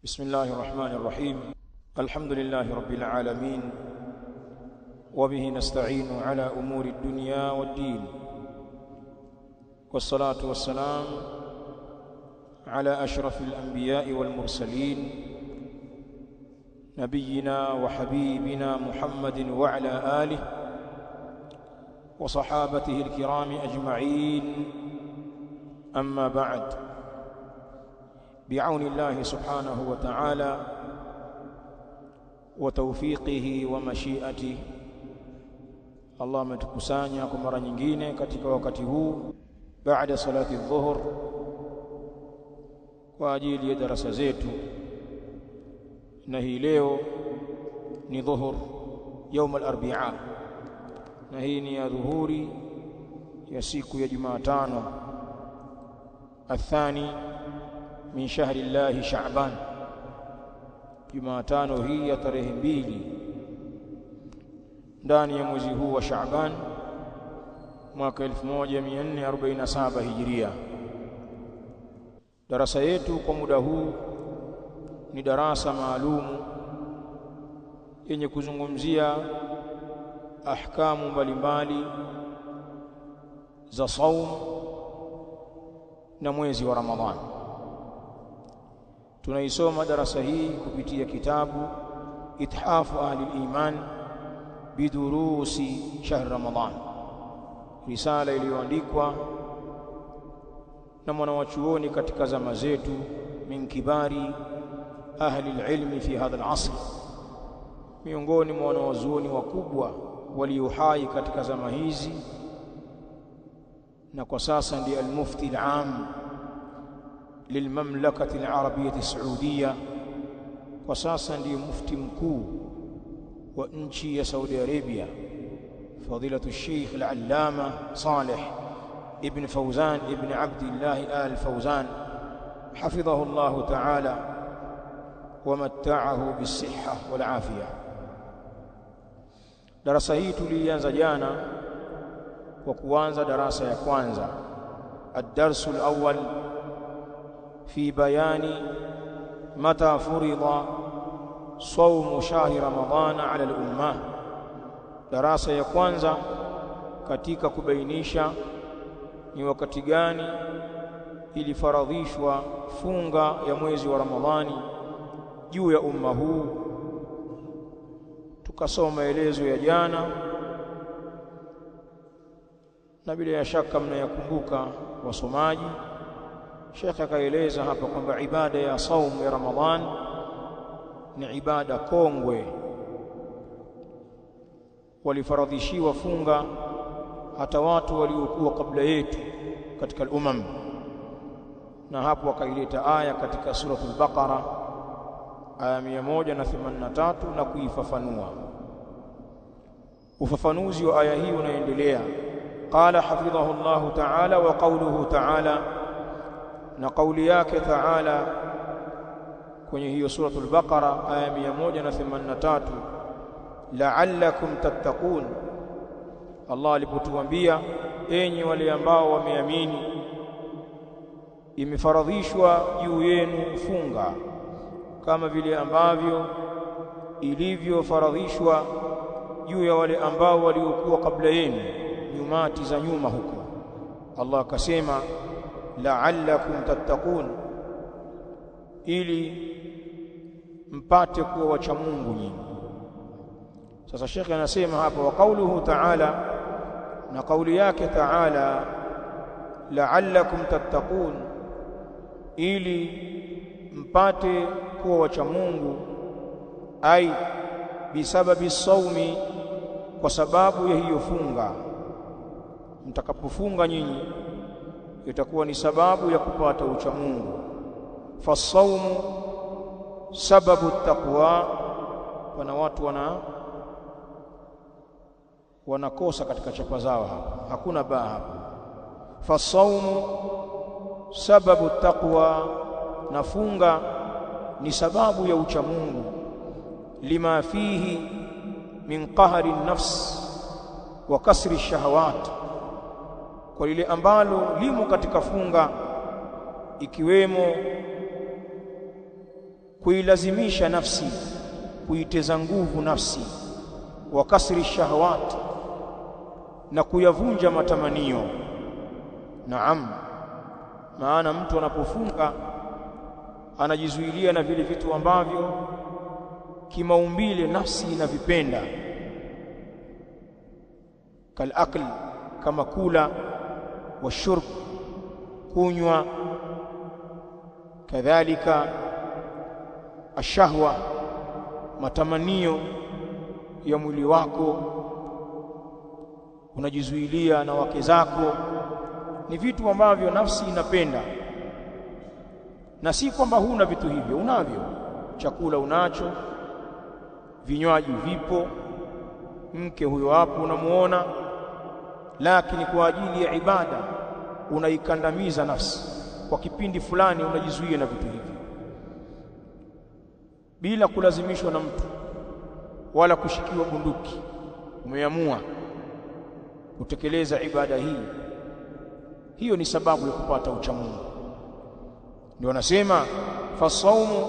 بسم الله الرحمن الرحيم. الحمد لله رب العالمين، وبه نستعين على أمور الدنيا والدين، والصلاة والسلام على أشرف الأنبياء والمرسلين نبينا وحبيبنا محمد وعلى آله وصحابته الكرام أجمعين. أما بعد، بعون الله سبحانه وتعالى وتوفيقه ومشيئته, Allah ametukusanya kwa mara nyingine katika wakati huu baada salati dhuhur kwa ajili ya darasa zetu, na hii leo ni dhuhur يوم الاربعاء, na hii ni ya dhuhuri ya siku ya Jumatano athani min shahri Allah Sha'ban. Jumatano hii ya tarehe 2 ndani ya mwezi huu wa Sha'ban mwaka 1447 Hijria. Darasa yetu kwa muda huu ni darasa maalumu yenye kuzungumzia ahkamu mbalimbali za saum na mwezi wa Ramadhani. Tunaisoma darasa hii kupitia kitabu Ithafu Ahli al-Iman bidurusi shahr Ramadhan, risala iliyoandikwa na mwanawachuoni katika zama zetu, min kibari ahli al-ilmi fi hadha al-asr, miongoni mwa wanawazuoni wakubwa waliohai katika zama hizi, na kwa sasa ndiye al-mufti al-am للمملكة العربية السعودية, kwa sasa ndiye mufti mkuu wa nchi ya Saudi Arabia, fadilatu الشيخ العلامة صالح ابن فوزان ابن عبد الله آل فوزان حفظه الله تعالى ومتعه بالصحة والعافية. darasa hii tulianza jana kwa kuanza darasa ya kwanza, الدرس الأول في بيان متى فرض صوم شهر رمضان على الأمة. darasa ya kwanza katika kubainisha ni wakati gani ilifaradhishwa funga ya mwezi wa Ramadhani juu ya umma huu. Tukasoma maelezo ya jana, na bila ya shaka mnayakumbuka wasomaji. Sheikh akaeleza hapa kwamba ibada ya saum ya Ramadhan ni ibada kongwe, walifaradhishiwa funga hata watu waliokuwa kabla yetu katika al-umam, na hapo akaileta aya katika suratul Baqara aya 183 na kuifafanua. Ufafanuzi wa aya hii unaendelea. Qala hafidhahu Allah ta'ala wa qawluhu ta'ala, na kauli yake Taala kwenye hiyo suratul Baqara aya 183, la'allakum tattaqun. Allah alipotuambia enyi wale ambao wameamini, imefaradhishwa juu yenu funga kama vile ambavyo ilivyofaradhishwa juu ya wale ambao waliokuwa kabla yenu, nyumati za nyuma huko. Allah akasema la'allakum tattaqun, ili mpate kuwa wacha Mungu nyinyi. Sasa Sheikh anasema hapa wa qawluhu ta'ala, na kauli yake Ta'ala la'allakum tattaqun, ili mpate kuwa wacha Mungu, ai bisababi saumi, kwa sababu ya hiyo funga. Mtakapofunga nyinyi itakuwa ni sababu ya kupata ucha Mungu. Fasaumu sababu taqwa. Wana watu wanakosa katika chapa zao hapa, hakuna baa hapa. Fasaumu sababu taqwa, na funga ni sababu ya ucha Mungu. Lima fihi min qahri an-nafs wa kasri ash-shahawat, kwa lile ambalo limo katika funga, ikiwemo kuilazimisha nafsi, kuiteza nguvu nafsi, wa kasri shahawat, na kuyavunja matamanio. Naam, maana mtu anapofunga anajizuilia na vile vitu ambavyo kimaumbile nafsi inavipenda, kalakl, kama kula, wa shurb, kunywa, kadhalika ashahwa, matamanio ya mwili wako unajizuilia, na wake zako, ni vitu ambavyo nafsi inapenda. Na si kwamba huna vitu hivyo, unavyo. Chakula unacho, vinywaji vipo, mke huyo hapo unamuona, lakini kwa ajili ya ibada unaikandamiza nafsi kwa kipindi fulani, unajizuia na vitu hivyo bila kulazimishwa na mtu wala kushikiwa bunduki. Umeamua kutekeleza ibada hii, hiyo ni sababu ya kupata uchamungu. Ndio anasema fasaumu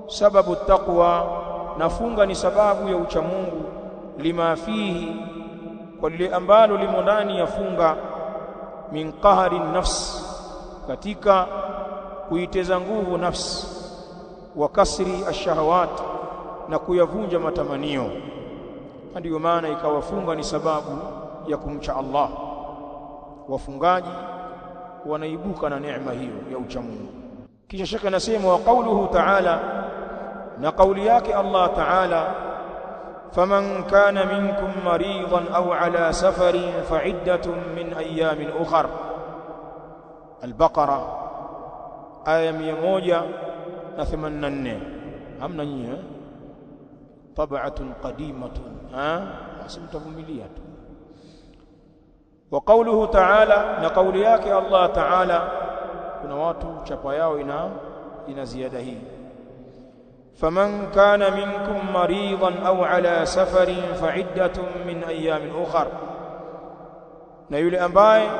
sababu taqwa, nafunga ni sababu ya uchamungu, lima fihi, kwa lile ambalo limo ndani ya funga, min qahari nafsi, katika kuiteza nguvu nafsi, wa kasri ashahawat, na kuyavunja matamanio. Ndiyo maana ikawafunga ni sababu ya kumcha Allah. Wafungaji wanaibuka na neema hiyo ya uchamungu. Kisha shaka nasema wa qauluhu ta'ala, na kauli yake Allah ta'ala, faman kana minkum maridan au ala safarin fa'iddatun min ayamin ukhar. Al-Baqara aya 184. hamna nyinyi tab'atun qadimatun, asimtavumilia tu. Wa qauluhu ta'ala, na kauli yake Allah ta'ala, kuna watu chapa yao ina ziada hii, faman kana minkum maridan au ala safarin fa'iddatun min ayamin ukhar, na yule ambaye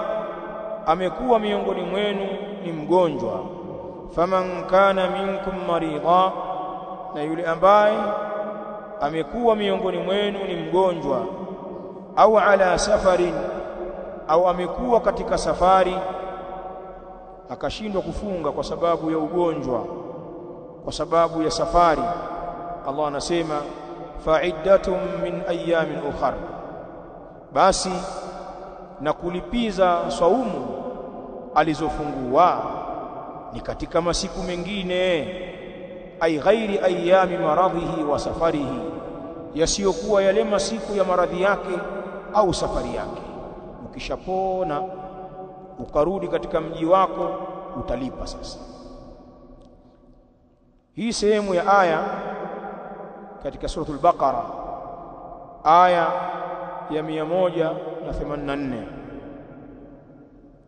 amekuwa miongoni mwenu ni mgonjwa. Faman kana minkum marida, na yule ambaye amekuwa miongoni mwenu ni mgonjwa, au ala safarin, au amekuwa katika safari akashindwa kufunga kwa sababu ya ugonjwa, kwa sababu ya safari, Allah anasema fa'iddatun min ayamin ukhar, basi na kulipiza saumu alizofungua ni katika masiku mengine, ay ghairi ayami maradhihi wa safarihi, yasiyokuwa yale masiku ya maradhi yake au safari yake. Ukishapona ukarudi katika mji wako utalipa. Sasa hii sehemu ya aya katika suratul Baqara, aya ya 184,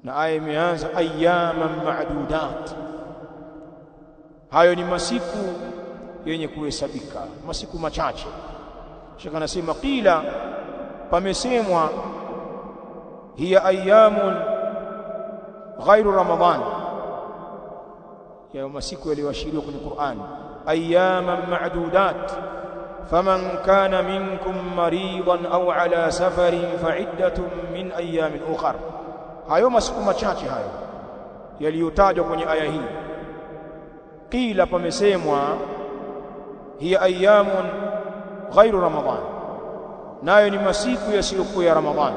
na aya imeanza ayyaman ma'dudat. Hayo ni masiku yenye kuhesabika, masiku machache. Sheikh anasema qila, pamesemwa hiya ayyamun ghairu Ramadhan, ya masiku yaliyoashiriwa kwenye Qur'an, ayyaman ma'dudat, faman kana minkum maridan au ala safarin fa'iddatun min ayamin ukhar. Hayo masiku machache hayo yaliyotajwa kwenye aya hii, qila pamesemwa hiya ayyamun ghairu Ramadhan, nayo ni masiku yasiyokuwa ya Ramadhan.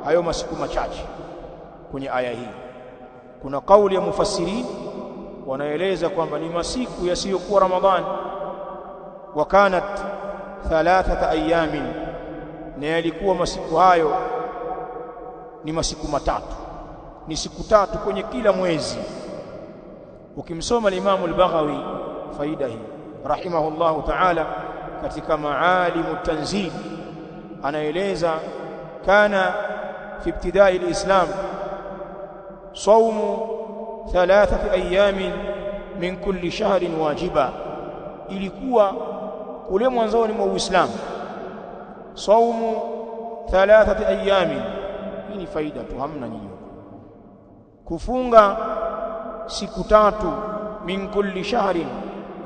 Hayo masiku machache kwenye aya hii, kuna kauli ya mufassirin wanaeleza kwamba ni masiku yasiyokuwa Ramadhan. Wa kanat thalathata ayamin, na yalikuwa masiku hayo ni masiku matatu, ni siku tatu kwenye kila mwezi. Ukimsoma al-Imam al-Baghawi faida hii rahimahullahu ta'ala katika Maalimu Tanzil, anaeleza kana fi ibtidai al-Islam saumu thalathati ayamin min kulli shahrin wajiba, ilikuwa ule mwanzoni mwa Uislamu saumu thalathati ayamin. Hii ni faida tu, hamna nyingi. Kufunga siku tatu min kulli shahrin,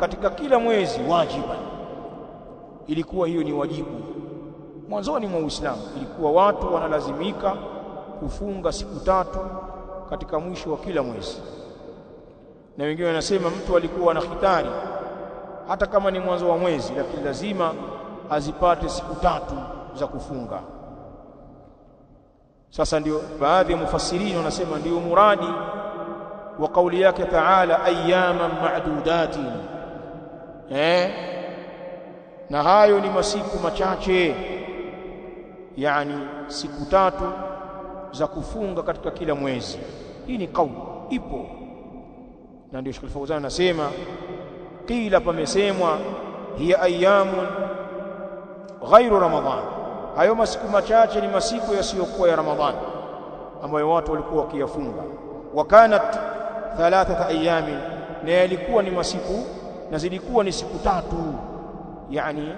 katika kila mwezi wajiban. Ilikuwa hiyo ni wajibu mwanzoni mwa Uislamu, ilikuwa watu wanalazimika kufunga siku 3 katika mwisho wa kila mwezi. Na wengine wanasema mtu alikuwa na khitari hata kama ni mwanzo wa mwezi, lakini lazima azipate siku 3 za kufunga. Sasa ndio baadhi ya mufassirini wanasema ndio muradi wa kauli yake Taala, ayyaman ma'dudatin. Na hayo ni masiku machache, yani siku 3 za kufunga katika kila mwezi. Hii ni kauli ipo, na ndio Sheikh Fauzan anasema qila, pamesemwa hiya ayyamun ghairu Ramadhan, hayo masiku machache ni masiku yasiyokuwa ya Ramadhani ambayo watu walikuwa wakiyafunga. Wa kanat 3 ayyamin, na yalikuwa ni masiku, na zilikuwa ni siku 3, yani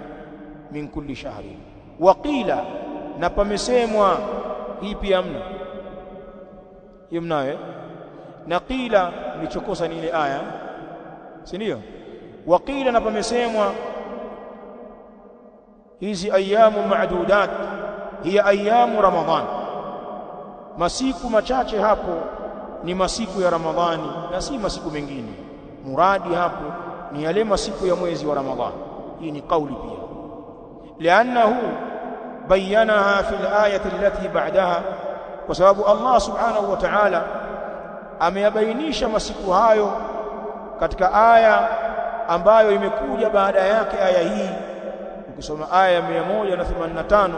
min kulli shahri. Wa qila, na pamesemwa, hii pia mna hiyo mnayo, na qila nilichokosa ni ile aya, si ndio? Wa qila, na pamesemwa hizi ayyamu ma'dudat hiya ayyamu Ramadhan, masiku machache hapo ni masiku ya Ramadhani na si masiku mengine. Muradi hapo ni yale masiku ya mwezi wa Ramadhani. Hii ni kauli pia, li'annahu bayyanaha fil ayati allati ba'daha, kwa sababu Allah subhanahu wa ta'ala ameyabainisha masiku hayo katika aya ambayo imekuja baada yake aya hii. Ukisoma aya ya 185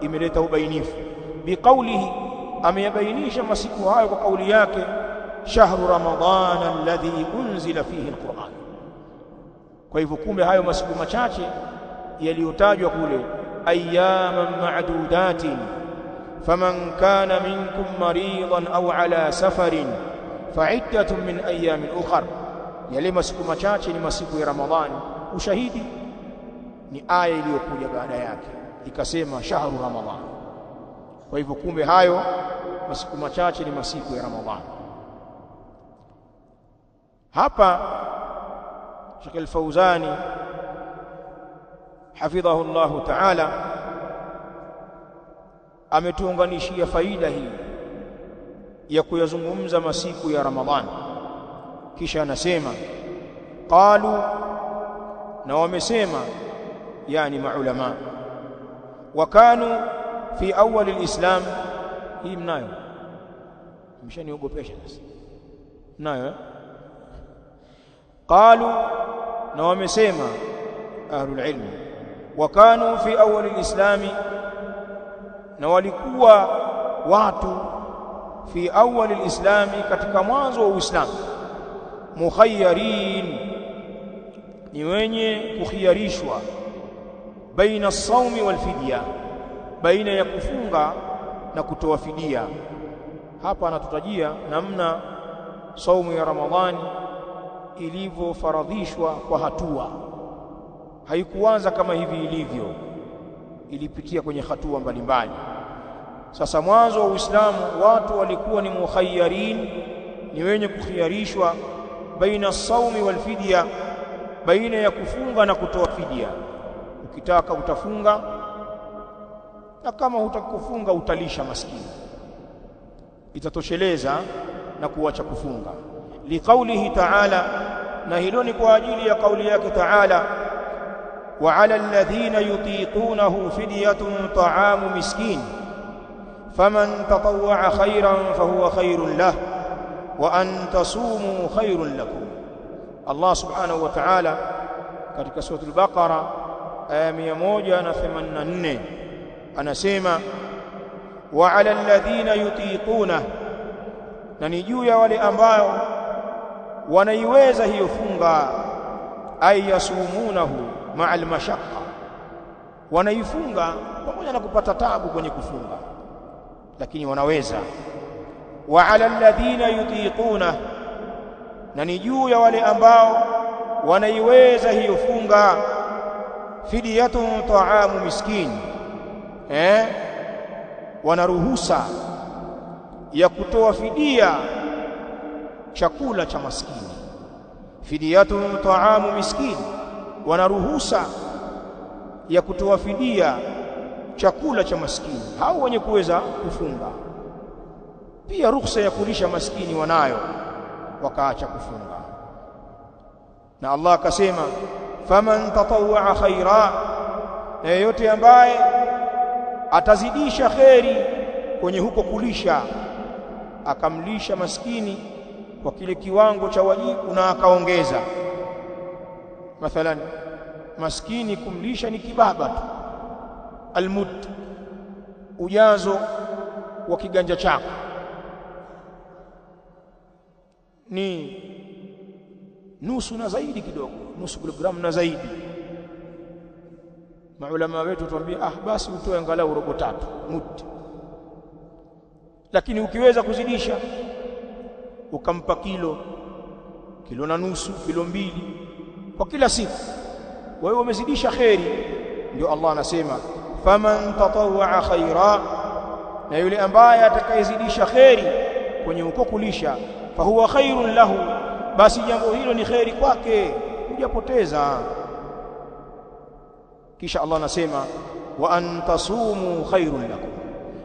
imeleta ubainifu biqaulihi, ameyabainisha masiku hayo kwa kauli yake, shahru ramadhana alladhi unzila fihi alquran. Kwa hivyo kumbe hayo masiku machache yaliyotajwa kule, ayyaman ma'dudatin faman kana minkum maridan aw ala safarin fa'iddatun min ayyamin ukhra, yale masiku machache ni masiku ya Ramadhani. Ushahidi ni aya iliyokuja baada yake ikasema shahru Ramadhan. Kwa hivyo kumbe hayo masiku machache ni masiku ya Ramadhani. Hapa Sheikh Al-Fauzani hafidhahu Allah Ta'ala ametuunganishia faida hii ya kuyazungumza masiku ya Ramadhani, kisha anasema qalu, na wamesema yani maulama, wa kanu fi awwal alislam. Hii mnayo, mshaniogopesha sasa, mnayo qalu, na wamesema ahlul ilm, wa kanu fi awwal alislam, na walikuwa watu fi awwal alislam, katika mwanzo wa Uislamu, mukhayyarin, ni wenye kukhiyarishwa, baina as-sawmi wal fidya, baina ya kufunga na kutoa fidia. Hapa anatutajia namna saumu ya Ramadhani ilivyofaradhishwa kwa hatua. Haikuanza kama hivi ilivyo, ilipitia kwenye hatua mbalimbali. Sasa mwanzo wa Uislamu watu walikuwa ni mukhayyarin, ni wenye kukhiyarishwa, baina as-sawmi wal fidya, baina ya kufunga na kutoa fidia. Ukitaka utafunga, na kama hutakufunga utalisha maskini, itatosheleza na kuacha kufunga. Liqaulihi Ta'ala, na hilo ni kwa ajili ya kauli yake Ta'ala, wa 'ala alladhina yutiqunahu fidyatun ta'amu miskin faman tatawwa'a khayran fahuwa khayrun lahu wa an tasumu khayrun lakum. Allah subhanahu wa ta'ala katika sura al-Baqara aya 184 anasema, wa 'ala alladhina yutiquna, na ni juu ya wale ambao wanaiweza hiyo funga, ay yasumunahu ma'al mashaqqa, wanaifunga pamoja na kupata taabu kwenye kufunga, lakini wanaweza. Wa 'ala alladhina yutiquna, na ni juu ya wale ambao wanaiweza hiyo funga, fidyatun ta'amu miskin, wana ruhusa ya kutoa fidia chakula cha maskini. fidiyatu ta'amu miskin, wana ruhusa ya kutoa fidia chakula cha maskini. Hao wenye kuweza kufunga pia ruhusa ya kulisha maskini wanayo, wakaacha kufunga. Na Allah akasema faman tatawwa khaira, na yeyote ambaye atazidisha kheri kwenye huko kulisha, akamlisha maskini kwa kile kiwango cha wajibu na akaongeza. Mathalan, maskini kumlisha ni kibaba tu, almud, ujazo wa kiganja chako ni nusu na zaidi kidogo, nusu kilogramu na zaidi. Maulama wetu tuambia basi utoe angalau robo 3 mud. Lakini ukiweza kuzidisha ukampa kilo na nusu, kilo 2 kwa kila siku, wewe umezidisha kheri. Ndio Allah anasema faman tatawwa khaira, na yule ambaye atakayezidisha kheri kwenye uko kulisha, fahuwa khairun lahu, basi jambo hilo ni kheri kwake, hujapoteza. Kisha Allah anasema wa antasumu khairun lakum,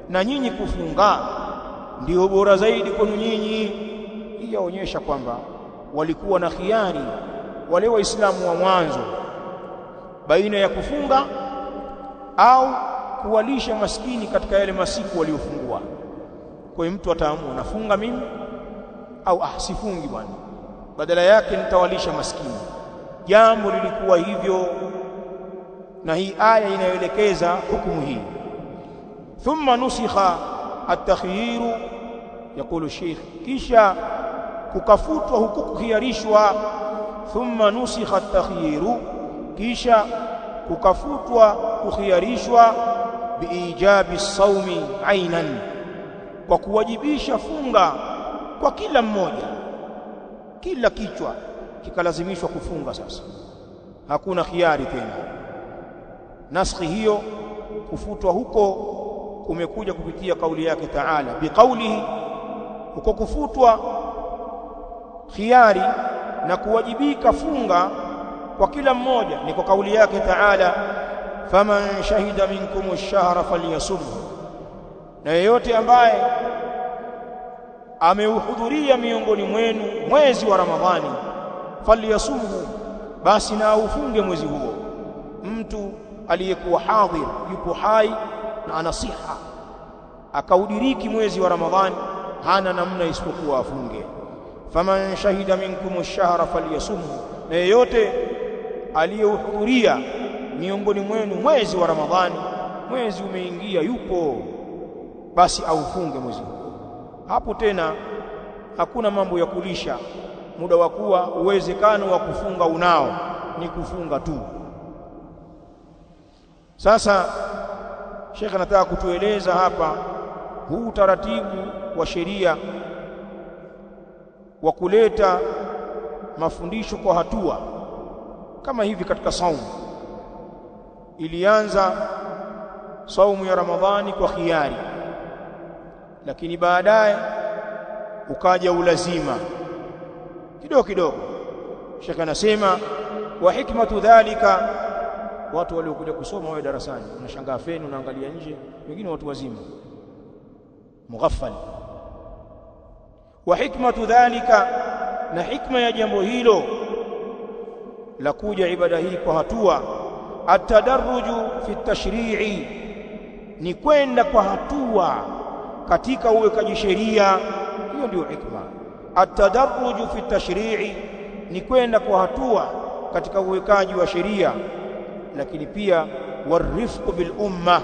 na nyinyi kufunga ndio bora zaidi kwenu nyinyi. Hii yaonyesha kwamba walikuwa na khiari wale waislamu wa mwanzo baina ya kufunga au kuwalisha maskini katika yale masiku waliofungua. Kwa hiyo mtu ataamua nafunga mimi au sifungi bwana, badala yake nitawalisha maskini. Jambo lilikuwa hivyo, na hii aya inayoelekeza hukumu hii. Thumma nusikha at-takhyiru, yakulu Sheikh, kisha kukafutwa huku kukhiarishwa. Thumma nusikha at-takhyiru, kisha kukafutwa kukhiarishwa biijabi as-sawmi ainan, kwa kuwajibisha funga kwa kila mmoja, kila kichwa kikalazimishwa kufunga. Sasa hakuna khiari tena. Naskhi hiyo, kufutwa huko, kumekuja kupitia kauli yake Taala, biqaulihi, huko kufutwa khiari na kuwajibika funga kwa kila mmoja ni kwa kauli yake Taala, faman shahida minkum ash-shahra falyasumhu, na yeyote ambaye ameuhudhuria miongoni mwenu mwezi wa Ramadhani, falyasumhu, basi na aufunge mwezi huo. Mtu aliyekuwa hadhir, yupo hai na ana siha, akaudiriki mwezi wa Ramadhani, hana namna isipokuwa afunge. Faman shahida minkum ash-shahra falyasumhu, na yeyote aliyehudhuria miongoni mwenu mwezi wa Ramadhani, mwezi umeingia, yupo, basi aufunge mwezi huo. Hapo tena hakuna mambo ya kulisha, muda wa kuwa uwezekano wa kufunga unao, ni kufunga tu. Sasa Sheikh anataka kutueleza hapa huu taratibu wa sheria wa kuleta mafundisho kwa hatua kama hivi. Katika saumu ilianza saumu ya Ramadhani kwa khiari, lakini baadaye ukaja ulazima kidogo kidogo. Sheikh anasema wa hikmatu dhalika, watu waliokuja kusoma wao darasani unashangaa feni, unaangalia nje, wengine watu wazima mughaffal. Wa hikmatu dhalika, na hikma ya jambo hilo la kuja ibada hii kwa hatua, atadarruju fi tashri'i, ni kwenda kwa hatua katika uwekaji sheria. Hiyo ndio hikma. Atadarruju fi tashri'i, ni kwenda kwa hatua katika uwekaji wa sheria, lakini pia warifqu bil umma,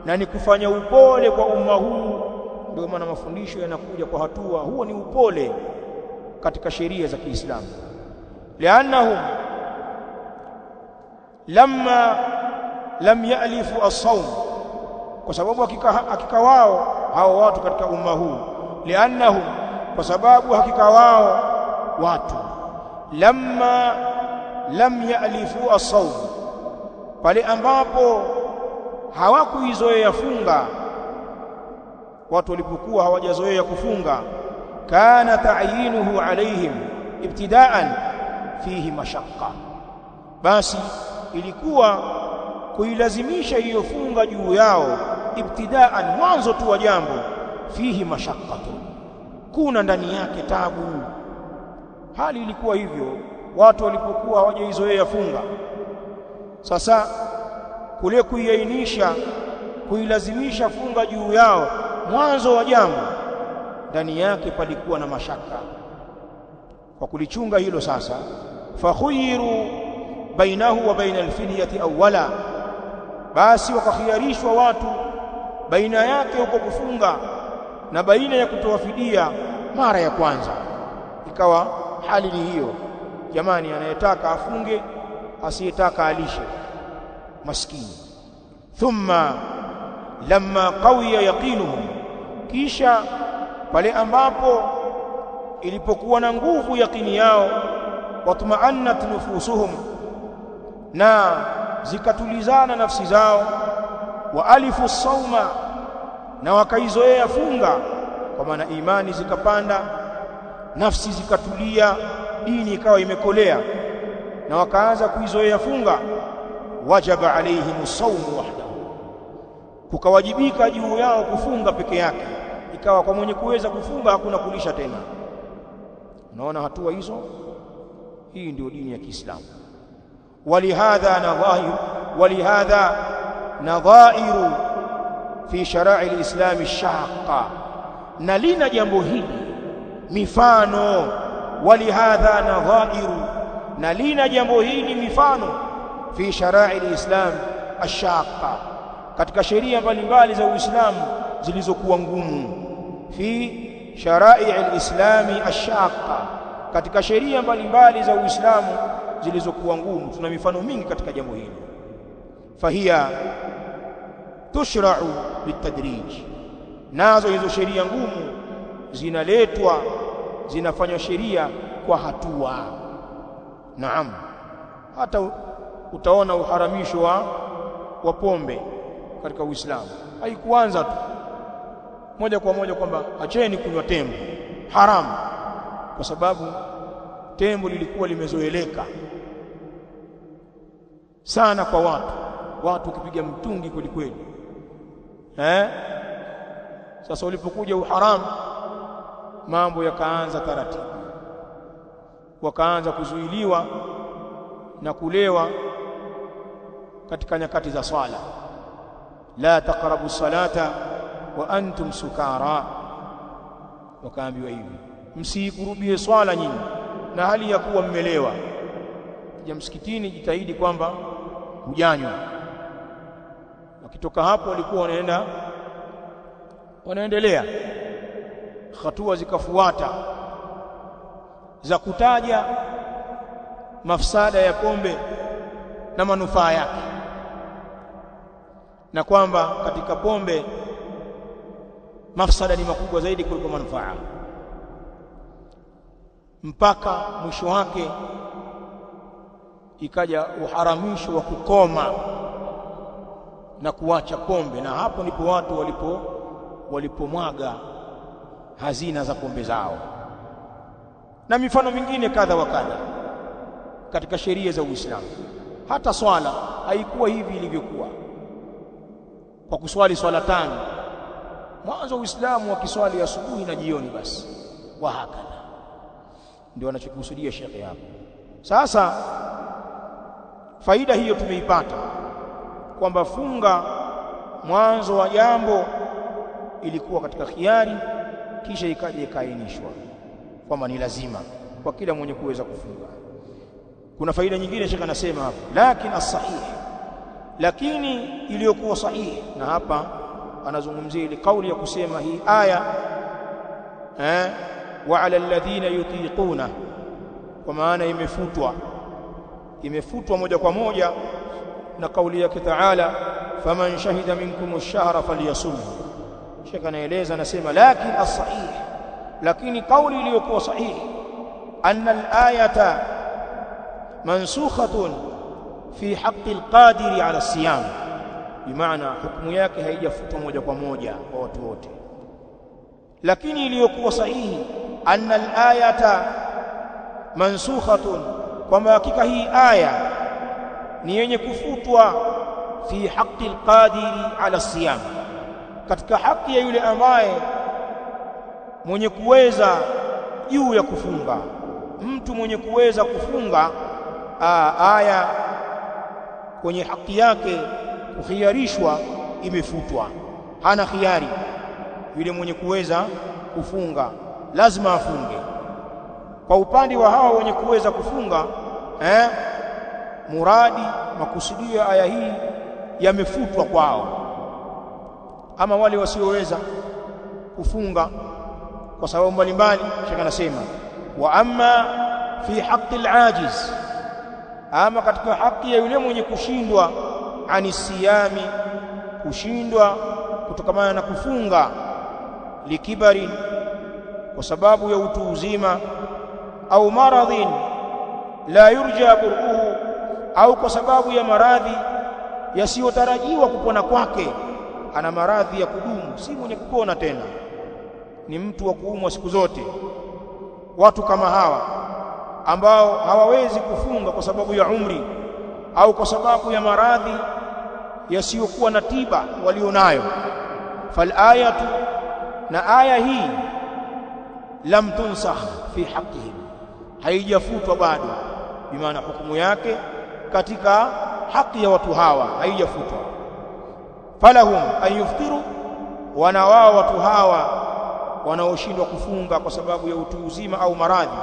na ni kufanya upole kwa umma huu. Ndio maana mafundisho yanakuja kwa hatua, huo ni upole katika sheria za Kiislamu. Liannahum lamma lam ya'lifu as-sawm, kwa sababu hakika wao hao watu katika umma huu, liannahum, kwa sababu hakika wao watu, lamma lam ya'lifu as-sawm, pale ambapo hawakuizoea funga, watu walipokuwa hawajazoea kufunga, kana ta'yinuhu alaihim ibtidaan, fihi mashaqqa, basi ilikuwa kuilazimisha hiyo funga juu yao ibtidaan, mwanzo tu wa jambo, fihi mashaqqatu, kuna ndani yake tabu. Hali ilikuwa hivyo watu walipokuwa hawajaizoea funga. Sasa kule kuiainisha, kuilazimisha funga juu yao mwanzo wa jambo, ndani yake palikuwa na mashaka. Kwa kulichunga hilo sasa, fakhuyiru bainahu wa baina alfidyati awwala, basi wakakhiarishwa watu baina yake huko kufunga na baina ya kutoa fidia mara ya kwanza. Ikawa hali ni hiyo, jamani, anayetaka afunge, asiyetaka alishe maskini. Thumma lamma qawiya yaqinuhum, kisha pale ambapo ilipokuwa na nguvu yaqini yao, watma'annat nufusuhum, na zikatulizana nafsi zao, wa alifu sauma, na wakaizoea funga, kwa maana imani zikapanda, nafsi zikatulia, dini ikawa imekolea, na wakaanza kuizoea funga. Wajaba alaihim saumu wahdahu, kukawajibika juu yao kufunga peke yake, ikawa kwa mwenye kuweza kufunga hakuna kulisha tena. Unaona hatua hizo? Hii ndio dini ya Kiislamu. ولهذا نظائر في شرائع الإسلام الشاقة، نلنا jambo hili mifano. ولهذا نظائر، نلنا jambo hili mifano fi sharai al-Islam ash-shaqqa, katika sheria mbalimbali za Uislamu zilizokuwa ngumu. Fi sharai al-Islam ash-shaqqa, katika sheria mbalimbali za Uislamu zilizokuwa ngumu. Tuna mifano mingi katika jambo hili. Fahiya tushra'u bitadrij, nazo hizo sheria ngumu zinaletwa, zinafanywa sheria kwa hatua. Naam, hata utaona uharamisho wa pombe katika Uislamu haikuanza tu moja kwa moja kwamba acheni kunywa tembo, haramu, kwa sababu tembo lilikuwa limezoeleka sana kwa watu ukipiga mtungi kweli kweli. Sasa ulipokuja uharamu, mambo yakaanza taratibu, wakaanza kuzuiliwa na kulewa katika nyakati za swala. La taqrabu salata wa antum sukara, wakaambiwa hivi, msikurubie swala nyinyi na hali ya kuwa mmelewa. Kija msikitini jitahidi kwamba hujanywa. Wakitoka hapo walikuwa wanaendelea, hatua zikafuata za kutaja mafsada ya pombe na manufaa yake, na kwamba katika pombe mafsada ni makubwa zaidi kuliko manufaa, mpaka mwisho wake ikaja uharamisho wa kukoma na kuacha pombe. Na hapo ndipo watu walipomwaga hazina za pombe zao, na mifano mingine kadha wa kadha katika sheria za Uislamu. Hata swala haikuwa hivi ilivyokuwa, kwa kuswali swala tano mwanzo Uislamu wakiswali asubuhi na jioni basi, wa hakadha. Ndio anachokusudia shekhe hapo. Sasa faida hiyo tumeipata kwamba funga mwanzo wa jambo ilikuwa katika khiari, kisha ikaja ikaainishwa kwamba ni lazima kwa kila mwenye kuweza kufunga. Kuna faida nyingine shekhe anasema hapo, lakini as-sahih, lakini iliyokuwa sahihi. Na hapa anazungumzia ile kauli ya kusema hii aya wa ala alladhina yutiquna, kwa maana imefutwa moja kwa moja na kauli yake Taala, faman shahida minkum ash-shahra falyasum. Sheikh anaeleza, anasema lakini as-sahih, lakini kauli iliyokuwa sahihi, anna al-ayata mansukhatun fi haqqi al-qadiri ala as-siyam, bimaana hukumu yake haijafutwa moja kwa moja kwa watu wote. Lakini iliyokuwa sahihi, anna al-ayata mansukhatun kwamba hakika hii aya ni yenye kufutwa fi haqqi alqadiri ala siyam, katika haki ya yule ambaye mwenye kuweza juu ya kufunga. Mtu mwenye kuweza kufunga, aya kwenye haki yake kukhiarishwa imefutwa, hana khiari. Yule mwenye kuweza kufunga lazima afunge. Kwa upande wa hawa wenye kuweza kufunga, muradi makusudio ya aya hii yamefutwa kwao. Ama wale wasioweza kufunga kwa sababu mbalimbali, shaka anasema wa amma fi haqqi al-ajiz, ama katika haki ya yule mwenye kushindwa, ani siyami, kushindwa kutokamana na kufunga, likibari, kwa sababu ya utu uzima, au maradhin la yurja buruhu, au kwa sababu ya maradhi yasiyotarajiwa kupona kwake. Ana maradhi ya kudumu, si mwenye kupona tena, ni mtu wa kuumwa siku zote. Watu kama hawa ambao hawawezi kufunga kwa sababu ya umri au kwa sababu ya maradhi yasiyokuwa na tiba walionayo, fal ayatu, na aya hii lam tunsakh fi haqqihim, haijafutwa bado, bimaana hukumu yake katika haki ya watu hawa haijafutwa. Falahum an yuftiru, wana wao watu hawa wanaoshindwa kufunga kwa sababu ya utu uzima au maradhi,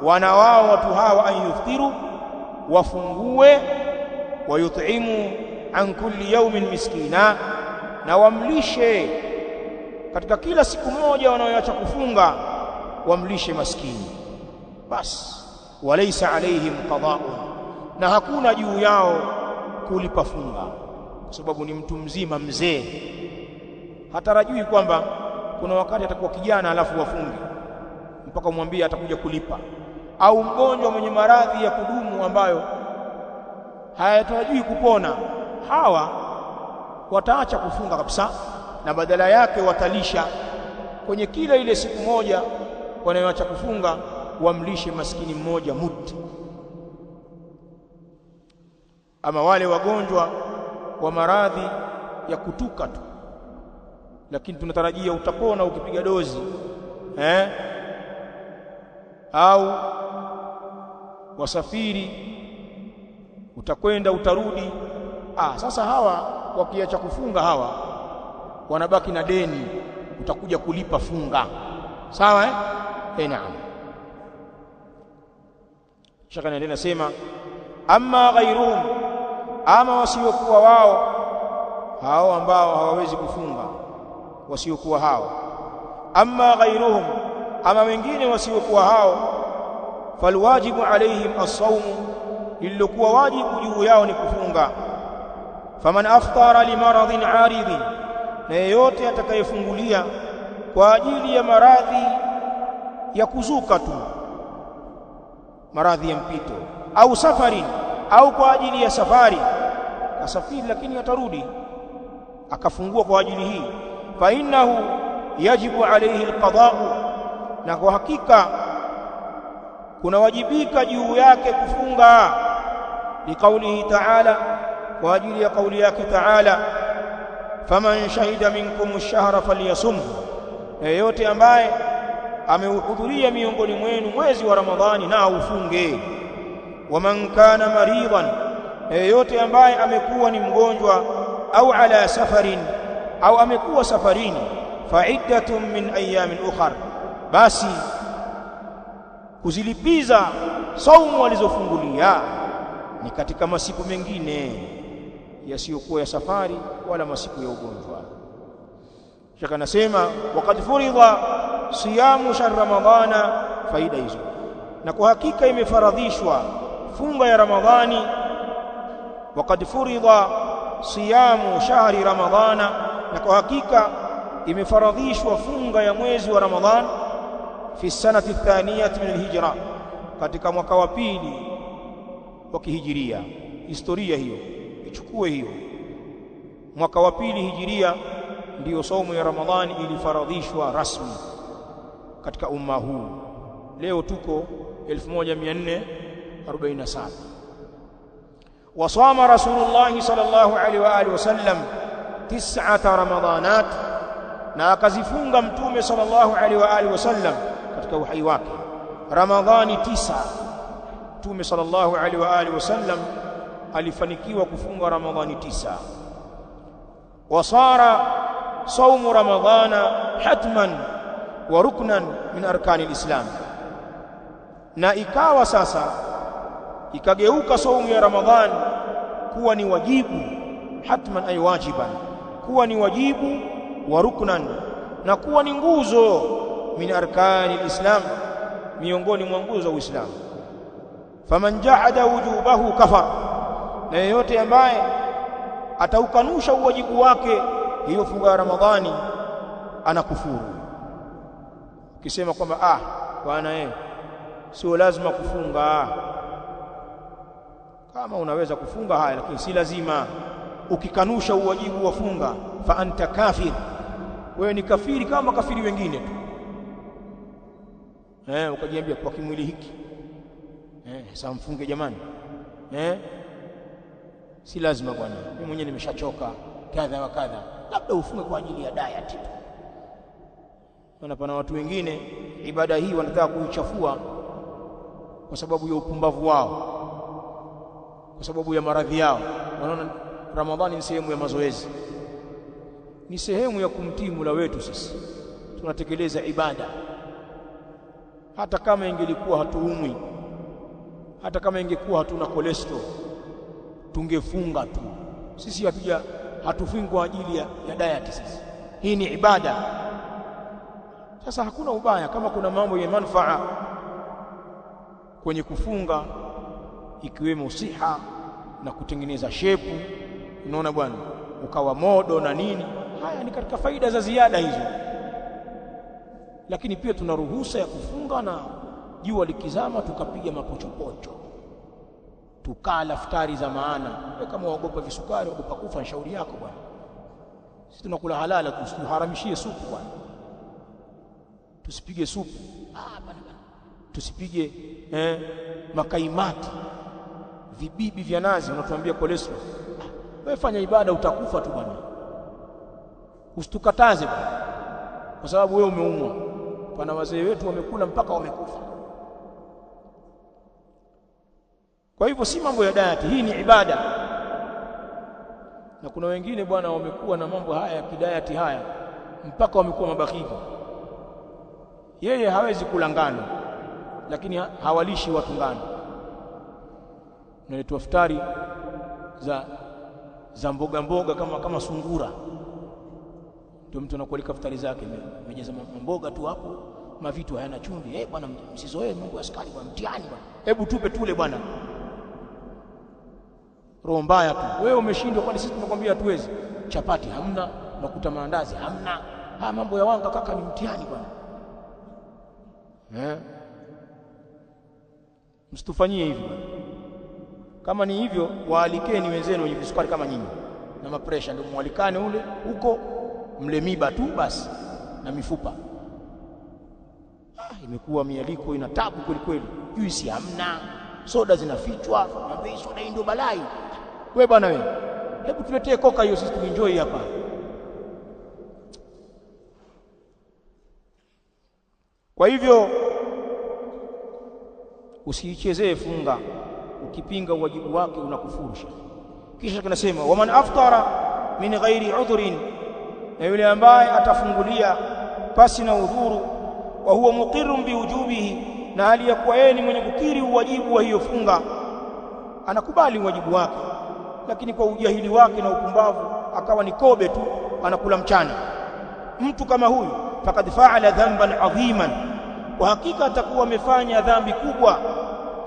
wana wao watu hawa an yuftiru, wafungue, wayut'imu an kulli yawmin miskina, na wamlishe katika kila siku moja wanaoacha kufunga, wamlishe maskini. Basi walaysa alaihim qada'un, na hakuna juu yao kulipa funga, kwa sababu ni mtu mzima, mzee, hatarajui kwamba kuna wakati atakuwa kijana alafu wafunge mpaka umwambie atakuja kulipa, au mgonjwa mwenye maradhi ya kudumu ambayo hayatarajui kupona. Hawa wataacha kufunga kabisa, na badala yake watalisha kwenye kila ile siku moja wanayoacha kufunga, wamlishe maskini mmoja mudi. Ama wale wagonjwa wa maradhi ya kutuka tu, lakini tunatarajia utapona ukipiga dozi, au wasafiri, utakwenda utarudi. Sasa hawa wakiacha kufunga, hawa wanabaki na deni, utakuja kulipa funga, sawa naam. Shaka naendelea nasema, amma ghairuhum, ama wasiokuwa wao, hao ambao hawawezi kufunga, wasiokuwa hao. Amma ghairuhum, ama wengine wasiokuwa hao, falwajibu alaihim as-sawmu, lililokuwa wajibu juu yao ni kufunga. Faman aftara limaradhin aridhin, na yeyote atakayefungulia kwa ajili ya maradhi ya kuzuka tu, maradhi ya mpito, au safari, au kwa ajili ya safari, kasafiri lakini atarudi, akafungua kwa ajili hii, fa innahu yajibu alayhi alqada'u, na kwa hakika kunawajibika juu yake kufunga, liqaulihi ta'ala, kwa ajili ya kauli yake ta'ala, faman shahida minkum ash-shahra falyasum, yeyote ambaye amehudhuria miongoni mwenu mwezi wa Ramadhani na ufunge. Waman kana maridan, yeyote ambaye amekuwa ni mgonjwa, au ala safarin, au amekuwa safarini, fa'iddatun min ayamin ukhar, basi kuzilipiza saumu walizofungulia ni katika masiku mengine yasiyokuwa ya safari wala masiku ya ugonjwa. Shaka nasema waqad furidha siyamu shahr ramadhana, faida hizo, na kwa hakika imefaradhishwa funga ya Ramadhani. Waqad furidha siyamu shahri ramadhana, na kwa hakika imefaradhishwa funga ya mwezi wa Ramadhan, fi sanati thaniyati min alhijra, katika mwaka wa pili wa kihijiria. Historia hiyo ichukue hiyo, mwaka wa pili hijiria ndiyo saumu ya Ramadhani ilifaradhishwa rasmi katika umma huu. Leo tuko 1400 47. Wasama Rasulullah sallallahu alaihi wa alihi wasallam 9 Ramadhanat, na akazifunga mtume sallallahu alaihi wa alihi wasallam katika uhai wake Ramadhani 9. Mtume sallallahu alaihi wa alihi wasallam alifanikiwa kufunga Ramadhani 9. Wasara saumu Ramadhana hatman wa ruknan min arkani alislam, na ikawa sasa ikageuka saumu ya Ramadhani kuwa ni wajibu, hatman ay wajiban, kuwa ni wajibu, wa ruknan, na kuwa ni nguzo, min arkani alislam, miongoni mwa nguzo za Uislamu. Faman jahada wujubahu kafar, na yeyote ambaye ataukanusha uwajibu wake hiyo funga ya Ramadhani anakufuru. Ukisema kwamba bwana sio lazima kufunga, kama unaweza kufunga haya lakini si lazima, ukikanusha uwajibu wa funga fa anta kafir, wewe ni kafiri kama kafiri wengine tu. Ukajiambia kwa kimwili hiki sasa mfunge jamani, si lazima bwana, mimi mwenyewe nimeshachoka kadha wa kadha, labda ufunge kwa ajili ya diet. Maana pana watu wengine ibada hii wanataka kuichafua kwa sababu ya upumbavu wao, kwa sababu ya maradhi yao. Wanaona Ramadhani ni sehemu ya mazoezi, ni sehemu ya kumtii Mola wetu. Sisi tunatekeleza ibada, hata kama ingelikuwa hatuumwi, hata kama ingekuwa hatuna cholesterol, tungefunga tu. Sisi hatufungi kwa ajili ya diet. Sisi hii ni ibada. Sasa hakuna ubaya kama kuna mambo yenye manufaa kwenye kufunga, ikiwemo siha na kutengeneza shepu, unaona bwana, ukawa modo na nini, haya ni katika faida za ziada hizo. Lakini pia tuna ruhusa ya kufunga na jua likizama tukapiga mapochopocho, tukala futari za maana. Kama waogopa visukari, waogopa kufa, shauri yako bwana. Sisi tunakula halala, tusiharamishie supu bwana. Tusipige supu bwana, tusipige makaimati, vibibi vya nazi, unatuambia cholesterol. Wewe fanya ibada, utakufa tu bwana, usitukataze bwana, kwa sababu wewe umeumwa. Pana wazee wetu wamekula mpaka wamekufa. Kwa hivyo si mambo ya diet, hii ni ibada. Na kuna wengine bwana wamekuwa na mambo haya ya kidayati haya mpaka wamekuwa mabakhili. Yeye hawezi kula ngano, lakini hawalishi watu ngano. Unaletwa futari za mboga kama sungura, ndio mtu anakualika futari zake, mejaza mboga tu hapo, mavitu hayana chumvi. Bwana msizoee mambo ya sukari bwana, mtihani bwana, hebu tupe tule bwana. Roho mbaya tu. Wewe umeshindwa, kwani sisi tumekwambia hatuwezi? Chapati hamna, makuta maandazi hamna. Mambo ya wanga kaka ni mtihani bwana. Msitufanyie hivyo. Kama ni hivyo, waalikeni wenzenu wenye visukari kama nyinyi na mapresha, ndio mwalikane ule huko, mle miba tu basi na mifupa. Imekuwa mialiko ina tabu kweli kweli. Juisi hamna, soda zinafichwa, na soda hii ndio balai. Wewe bwana wewe, hebu tuletee koka hiyo sisi tuenjoy hapa. Kwa hivyo usiichezee funga, ukipinga wajibu wake unakufurusha. Kisha tunasema waman aftara min ghairi udhrin, na yule ambaye atafungulia pasi na udhuru, wa huwa muqirrun biwujubihi, na hali ya kuwa yeye ni mwenye kukiri uwajibu wa hiyo funga, anakubali wajibu wake, lakini kwa ujahili wake na upumbavu akawa ni kobe tu anakula mchana. Mtu kama huyu faqad fa'ala dhanban adhiman, kwa hakika atakuwa amefanya dhambi kubwa.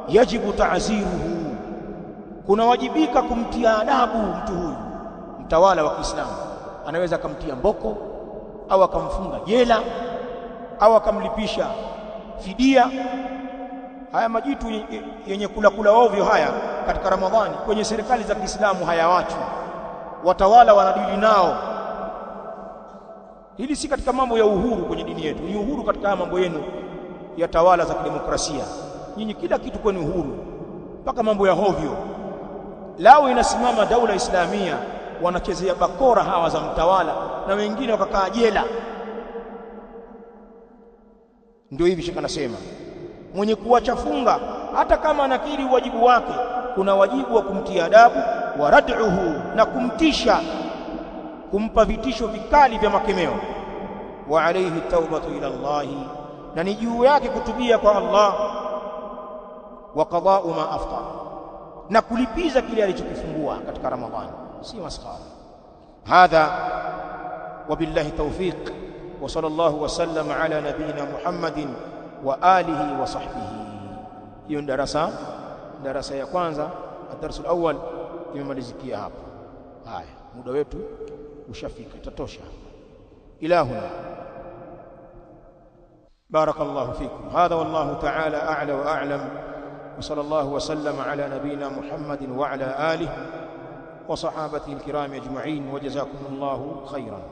Yajibu ta'ziruhu, kuna wajibika kumtia adabu mtu huyu. Mtawala wa Kiislamu anaweza akamtia mboko au akamfunga jela au akamlipisha fidia. Haya majitu yenye kula ovyo haya katika Ramadhani kwenye serikali za Kiislamu hayawachwi, watawala wanadili nao. Hili si katika mambo ya uhuru kwenye dini yetu, ni uhuru katika mambo yenu ya tawala za kidemokrasia. Nyinyi kila kitu kwenu uhuru, mpaka mambo ya hovyo. Lao inasimama daula islamia, wanachezea bakora hawa za mtawala na wengine wakakaa jela. Ndio hivi shaka nasema, mwenye kuacha funga hata kama anakiri wajibu wake, kuna wajibu wa kumtia adabu, wa rad'uhu, na kumtisha, kumpa vitisho vikali vya makemeo. Wa alayhi tawbatu ila Allah, na ni juu yake kutubia kwa Allah. Wa qada'u ma aftar, na kulipiza kile alichokifungua katika Ramadhani, si maskhara. Hadha wabillahi tawfiq, wa sallallahu wa sallam ala nabina Muhammadin wa alihi wa sahbihi. Hiyo darasa ya kwanza, ad-darsul awwal imemalizikia hapa. Haya, muda wetu ushafika, tatosha. Ilahuna barakallahu fikum. Hadha wallahu ta'ala a'la wa a'lam, wa sallallahu wa sallam ala nabina Muhammadin wa ala alihi wa sahabatihi al-kiram ajma'in, wa jazakumullahu khairan.